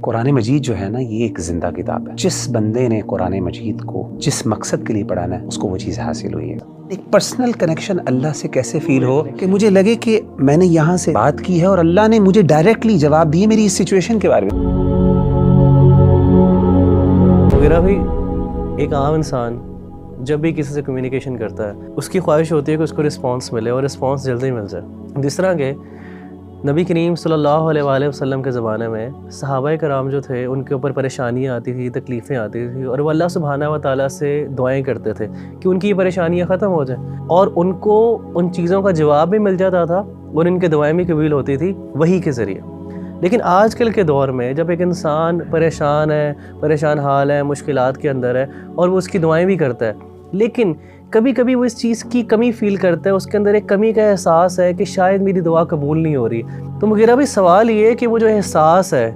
قرآن مجید جو ہے نا یہ ایک زندہ کتاب ہے. جس بندے نے قرآن مجید کو جس مقصد کے لیے پڑھانا ہے اس کو وہ چیز حاصل ہوئی ہے. ایک پرسنل کنیکشن اللہ سے کیسے فیل ہو کہ مجھے لگے کہ میں نے یہاں سے بات کی ہے اور اللہ نے مجھے ڈائریکٹلی جواب دیے میری اس سچویشن کے بارے میں. وغیرہ بھی ایک عام انسان جب بھی کسی سے کمیونیکیشن کرتا ہے اس کی خواہش ہوتی ہے کہ اس کو رسپانس ملے اور رسپانس جلدی مل جائے. جس طرح کہ نبی کریم صلی اللہ علیہ وآلہ وسلم کے زمانے میں صحابہ کرام جو تھے ان کے اوپر پریشانیاں آتی تھی، تکلیفیں آتی تھیں اور وہ اللہ سبحانہ و تعالیٰ سے دعائیں کرتے تھے کہ ان کی یہ پریشانیاں ختم ہو جائیں، اور ان کو ان چیزوں کا جواب بھی مل جاتا تھا اور ان کے دعائیں بھی قبول ہوتی تھی وحی کے ذریعے. لیکن آج کل کے دور میں جب ایک انسان پریشان ہے، پریشان حال ہے، مشکلات کے اندر ہے اور وہ اس کی دعائیں بھی کرتا ہے، لیکن کبھی کبھی وہ اس چیز کی کمی فیل کرتا ہے، اس کے اندر ایک کمی کا احساس ہے کہ شاید میری دعا قبول نہیں ہو رہی. تو مغیرہ بھی سوال یہ ہے کہ وہ جو احساس ہے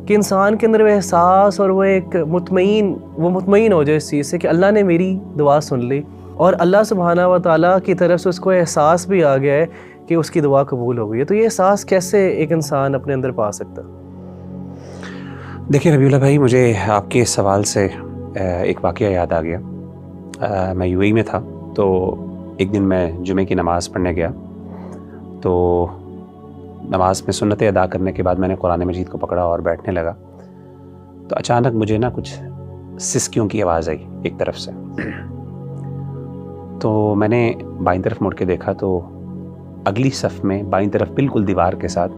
کہ انسان کے اندر وہ احساس اور وہ ایک مطمئن ہو جائے اس چیز سے کہ اللہ نے میری دعا سن لی اور اللہ سبحانہ و تعالیٰ کی طرف سے اس کو احساس بھی آ گیا ہے کہ اس کی دعا قبول ہو گئی ہے. تو یہ احساس کیسے ایک انسان اپنے اندر پا سکتا؟ دیکھیں ربیع اللہ بھائی، مجھے آپ کے سوال سے ایک واقعہ یاد آ گیا. میں یو اے ای میں تھا تو ایک دن میں جمعے کی نماز پڑھنے گیا تو نماز میں سنتیں ادا کرنے کے بعد میں نے قرآن مجید کو پکڑا اور بیٹھنے لگا تو اچانک مجھے نا کچھ سسکیوں کی آواز آئی ایک طرف سے. تو میں نے بائیں طرف مڑ کے دیکھا تو اگلی صف میں بائیں طرف بالکل دیوار کے ساتھ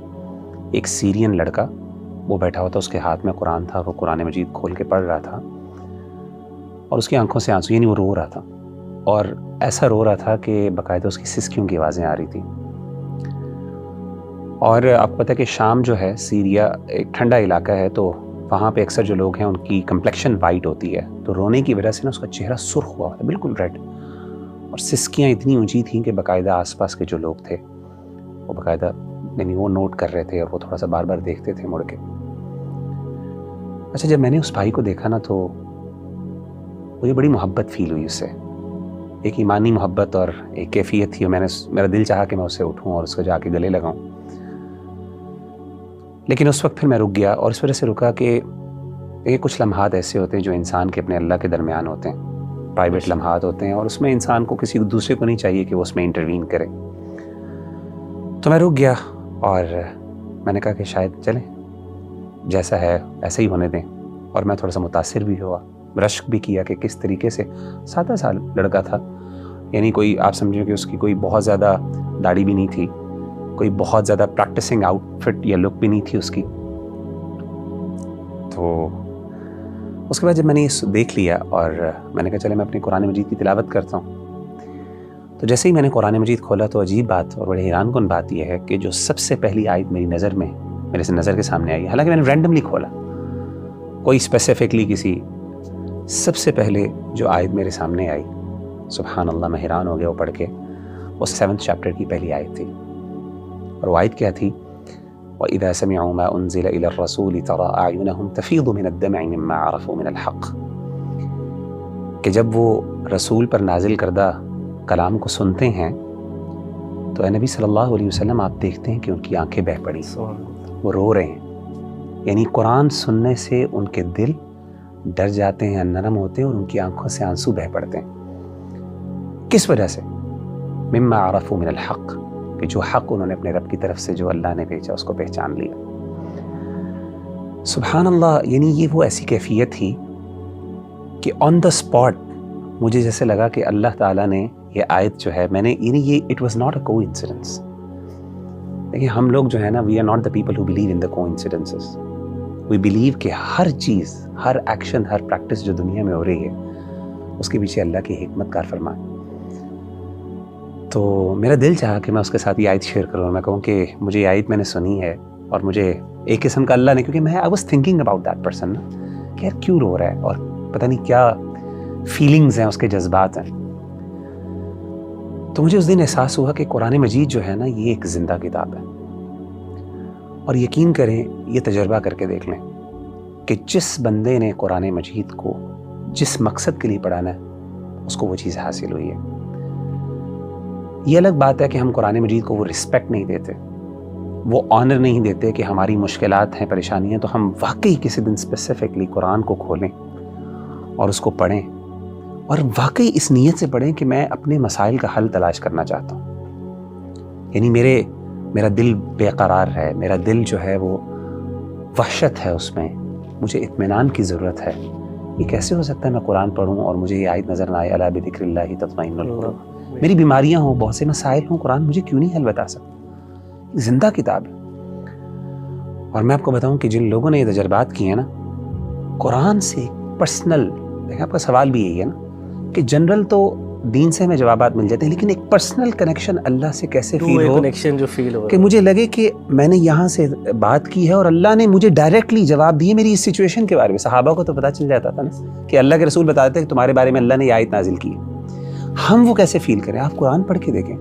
ایک سیرین لڑکا وہ بیٹھا ہوا تھا. اس کے ہاتھ میں قرآن تھا، وہ قرآن مجید کھول کے پڑھ رہا تھا اور اس کی آنکھوں سے آنسو، یعنی وہ رو رہا تھا اور ایسا رو رہا تھا کہ باقاعدہ اس کی سسکیوں کی آوازیں آ رہی تھیں. اور آپ کو پتہ ہے کہ شام جو ہے سیریا ایک ٹھنڈا علاقہ ہے تو وہاں پہ اکثر جو لوگ ہیں ان کی کمپلیکشن وائٹ ہوتی ہے، تو رونے کی وجہ سے نا اس کا چہرہ سرخ ہوا تھا، بالکل ریڈ، اور سسکیاں اتنی اونچی تھیں کہ باقاعدہ آس پاس کے جو لوگ تھے وہ باقاعدہ یعنی وہ نوٹ کر رہے تھے اور وہ تھوڑا سا بار بار دیکھتے تھے مڑ کے. اچھا، جب میں نے اس بھائی کو دیکھا نا تو مجھے بڑی محبت فیل ہوئی اس سے، ایک ایمانی محبت اور ایک کیفیت تھی، اور میرا دل چاہا کہ میں اس سے اٹھوں اور اس کو جا کے گلے لگاؤں. لیکن اس وقت پھر میں رک گیا، اور اس وجہ سے رکا کہ یہ کچھ لمحات ایسے ہوتے ہیں جو انسان کے اپنے اللہ کے درمیان ہوتے ہیں، پرائیویٹ لمحات ہوتے ہیں، اور اس میں انسان کو کسی دوسرے کو نہیں چاہیے کہ وہ اس میں انٹروین کرے. تو میں رک گیا اور میں نے کہا کہ شاید چلیں جیسا ہے ایسا ہی ہونے دیں. اور میں تھوڑا سا متاثر بھی ہوا، رشک بھی کیا کہ کس طریقے سے 7 سال لڑکا تھا، یعنی کوئی آپ سمجھیں کہ اس کی کوئی بہت زیادہ داڑھی بھی نہیں تھی، کوئی بہت زیادہ پریکٹسنگ آؤٹ فٹ یا لک بھی نہیں تھی اس کی. تو اس کے بعد جب میں نے یہ دیکھ لیا اور میں نے کہا چلے میں اپنی قرآن مجید کی تلاوت کرتا ہوں. تو جیسے ہی میں نے قرآن مجید کھولا تو عجیب بات اور بڑے حیران کن بات یہ ہے کہ جو سب سے پہلی آیت میری نظر کے سامنے آئی، حالانکہ میں نے رینڈملی کھولا، کوئی اسپیسیفکلی کسی، سب سے پہلے جو آیت میرے سامنے آئی، سبحان اللہ، میں حیران ہو گیا وہ پڑھ کے. وہ 7 چیپٹر کی پہلی آیت تھی، اور وہ آیت کیا تھی؟ وَإِذَا سَمِعُوا مَا أُنزِلَ إِلَى الرَّسُولِ تَرَىٰ أَعْيُنَهُمْ تَفِيضُ مِنَ الدَّمْعِ مِمَّا عَرَفُوا مِنَ الْحَقِّ. کہ جب وہ رسول پر نازل کردہ کلام کو سنتے ہیں تو اے نبی صلی اللہ علیہ وسلم آپ دیکھتے ہیں کہ ان کی آنکھیں بہہ پڑی، وہ رو رہے ہیں، یعنی قرآن سننے سے ان کے دل ڈر جاتے ہیں، نرم ہوتے ہیں، اور ان کی آنکھوں سے آنسو بہہ پڑتے ہیں. کس وجہ سے؟ مما عرفوا من الحق، کہ جو حق انہوں نے اپنے رب کی طرف سے جو اللہ نے بھیجا اس کو پہچان لیا. سبحان اللہ، یعنی یہ وہ ایسی کیفیت تھی کہ آن دا اسپاٹ مجھے جیسے لگا کہ اللہ تعالیٰ نے یہ آیت جو ہے، میں نے یعنی یہ اٹ واز ناٹ اے کو انسیڈنس. دیکھیں ہم لوگ جو ہے نا، we are not the people who believe in the coincidences. We believe کہ ہر چیز، ہر ایکشن، ہر پریکٹس جو دنیا میں ہو رہی ہے اس کے پیچھے اللہ کی حکمت کار فرمان. تو میرا دل چاہا کہ میں اس کے ساتھ یہ آیت شیئر کروں، میں کہوں کہ مجھے یہ آیت میں نے سنی ہے اور مجھے ایک قسم کا اللہ نے، کیونکہ میں I was thinking about that person کہ یار کیوں رو رہا ہے اور پتہ نہیں کیا فیلنگز ہیں، اس کے جذبات ہیں. تو مجھے اس دن احساس ہوا کہ قرآن مجید جو ہے نا یہ ایک زندہ کتاب ہے، اور یقین کریں یہ تجربہ کر کے دیکھ لیں کہ جس بندے نے قرآن مجید کو جس مقصد کے لیے پڑھانا ہے اس کو وہ چیز حاصل ہوئی ہے. یہ الگ بات ہے کہ ہم قرآن مجید کو وہ رسپیکٹ نہیں دیتے، وہ آنر نہیں دیتے کہ ہماری مشکلات ہیں، پریشانیاں ہیں، تو ہم واقعی کسی دن اسپیسیفکلی قرآن کو کھولیں اور اس کو پڑھیں، اور واقعی اس نیت سے پڑھیں کہ میں اپنے مسائل کا حل تلاش کرنا چاہتا ہوں. یعنی میرا دل بے قرار ہے، میرا دل جو ہے وہ وحشت ہے، اس میں مجھے اطمینان کی ضرورت ہے. یہ کیسے ہو سکتا ہے میں قرآن پڑھوں اور مجھے یہ آیت نظر نہ آئے الا بذکر اللہ تطمئن القلوب. میری بیماریاں ہوں، بہت سے مسائل ہوں، قرآن مجھے کیوں نہیں حل بتا سکتا؟ زندہ کتاب ہے. اور میں آپ کو بتاؤں کہ جن لوگوں نے یہ تجربات کیے ہیں نا، قرآن سے پرسنل، دیکھیں آپ کا سوال بھی یہی ہے نا کہ جنرل تو دین سے ہمیں جوابات مل جاتے ہیں، لیکن ایک پرسنل کنیکشن اللہ سے کیسے فیل ہو، کنیکشن جو فیل ہو کہ مجھے لگے کہ میں نے یہاں سے بات کی ہے اور اللہ نے مجھے ڈائریکٹلی جواب دیے میری اس سچویشن کے بارے میں. صحابہ کو تو پتہ چل جاتا تھا نا کہ اللہ کے رسول بتاتے ہیں کہ تمہارے بارے میں اللہ نے یہ آیت نازل کی ہے. ہم وہ کیسے فیل کریں؟ آپ قرآن پڑھ کے دیکھیں،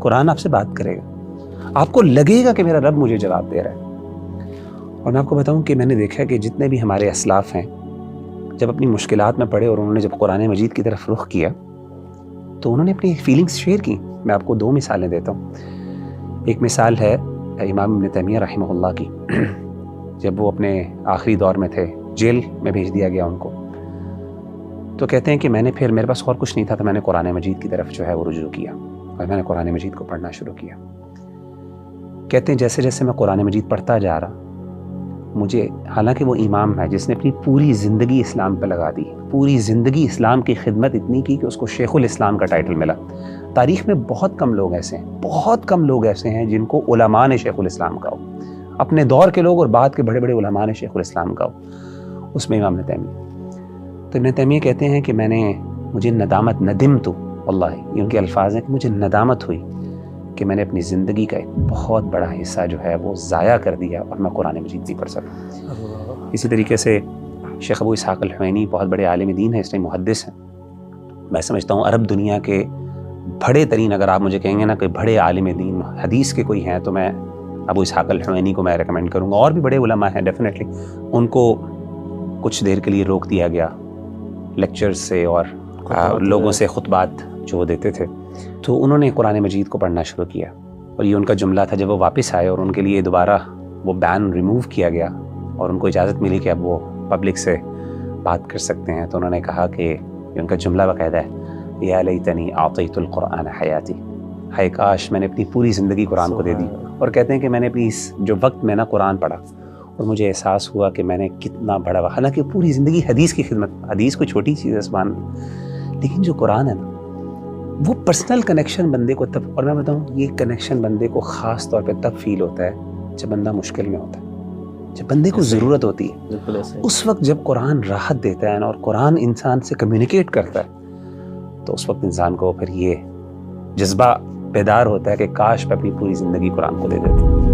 قرآن آپ سے بات کرے گا، آپ کو لگے گا کہ میرا رب مجھے جواب دے رہا ہے. اور میں آپ کو بتاؤں کہ میں نے دیکھا کہ جتنے بھی ہمارے اسلاف ہیں، جب اپنی مشکلات میں پڑے اور انہوں نے جب قرآن مجید کی طرف رخ کیا تو انہوں نے اپنی فیلنگز شیئر کی. میں آپ کو 2 مثالیں دیتا ہوں. ایک مثال ہے امام ابن تیمیہ رحمہ اللہ کی. جب وہ اپنے آخری دور میں تھے، جیل میں بھیج دیا گیا ان کو، تو کہتے ہیں کہ میں نے پھر، میرے پاس اور کچھ نہیں تھا، تو میں نے قرآن مجید کی طرف جو ہے وہ رجوع کیا اور میں نے قرآن مجید کو پڑھنا شروع کیا. کہتے ہیں جیسے جیسے میں قرآن مجید پڑھتا جا رہا، مجھے، حالانکہ وہ امام ہے جس نے اپنی پوری زندگی اسلام پہ لگا دی، پوری زندگی اسلام کی خدمت اتنی کی کہ اس کو شیخ الاسلام کا ٹائٹل ملا. تاریخ میں بہت کم لوگ ایسے ہیں، بہت کم لوگ ایسے ہیں جن کو علماء نے شیخ الاسلام کہا ہو، اپنے دور کے لوگ اور بعد کے بڑے بڑے علماء نے شیخ الاسلام کہا ہو. اس میں امام ابن تیمیہ. تو ابن تیمیہ کہتے ہیں کہ مجھے ندامت، ندمت واللہ، یہ ان کے الفاظ ہیں کہ مجھے ندامت ہوئی کہ میں نے اپنی زندگی کا ایک بہت بڑا حصہ جو ہے وہ ضائع کر دیا اور میں قرآن مجید نہیں پڑھ سکا. اسی طریقے سے شیخ ابو اسحاق الحوینی بہت بڑے عالم دین ہیں، اس ٹائم محدث ہیں. میں سمجھتا ہوں عرب دنیا کے بڑے ترین، اگر آپ مجھے کہیں گے نا کہ بڑے عالم دین حدیث کے کوئی ہیں، تو میں ابو اسحاق الحوینی کو میں ریکمینڈ کروں گا. اور بھی بڑے علماء ہیں ڈیفینیٹلی. ان کو کچھ دیر کے لیے روک دیا گیا لیکچرز سے اور لوگوں سے خطبات جو دیتے تھے، تو انہوں نے قرآن مجید کو پڑھنا شروع کیا. اور یہ ان کا جملہ تھا جب وہ واپس آئے اور ان کے لیے دوبارہ وہ بین ریموو کیا گیا اور ان کو اجازت ملی کہ اب وہ پبلک سے بات کر سکتے ہیں، تو انہوں نے کہا کہ یہ ان کا جملہ باقاعدہ ہے، یا لیتنی اعطیت القرآن حیاتی، ہائے کاش میں نے اپنی پوری زندگی قرآن کو دے دی. اور کہتے ہیں کہ میں نے اپنی اس جو وقت میں نا قرآن پڑھا اور مجھے احساس ہوا کہ میں نے کتنا بڑا، حالانکہ پوری زندگی حدیث کی خدمت، حدیث کوئی چھوٹی چیز ہے سبحان اللہ، لیکن جو قرآن ہے نا وہ پرسنل کنیکشن بندے کو تب، اور میں بتاؤں یہ کنیکشن بندے کو خاص طور پہ تب فیل ہوتا ہے جب بندہ مشکل میں ہوتا ہے، جب بندے کو ضرورت ہوتی ہے. اس وقت جب قرآن راحت دیتا ہے اور قرآن انسان سے کمیونیکیٹ کرتا ہے، تو اس وقت انسان کو پھر یہ جذبہ بیدار ہوتا ہے کہ کاش میں اپنی پوری زندگی قرآن کو دے دیتا.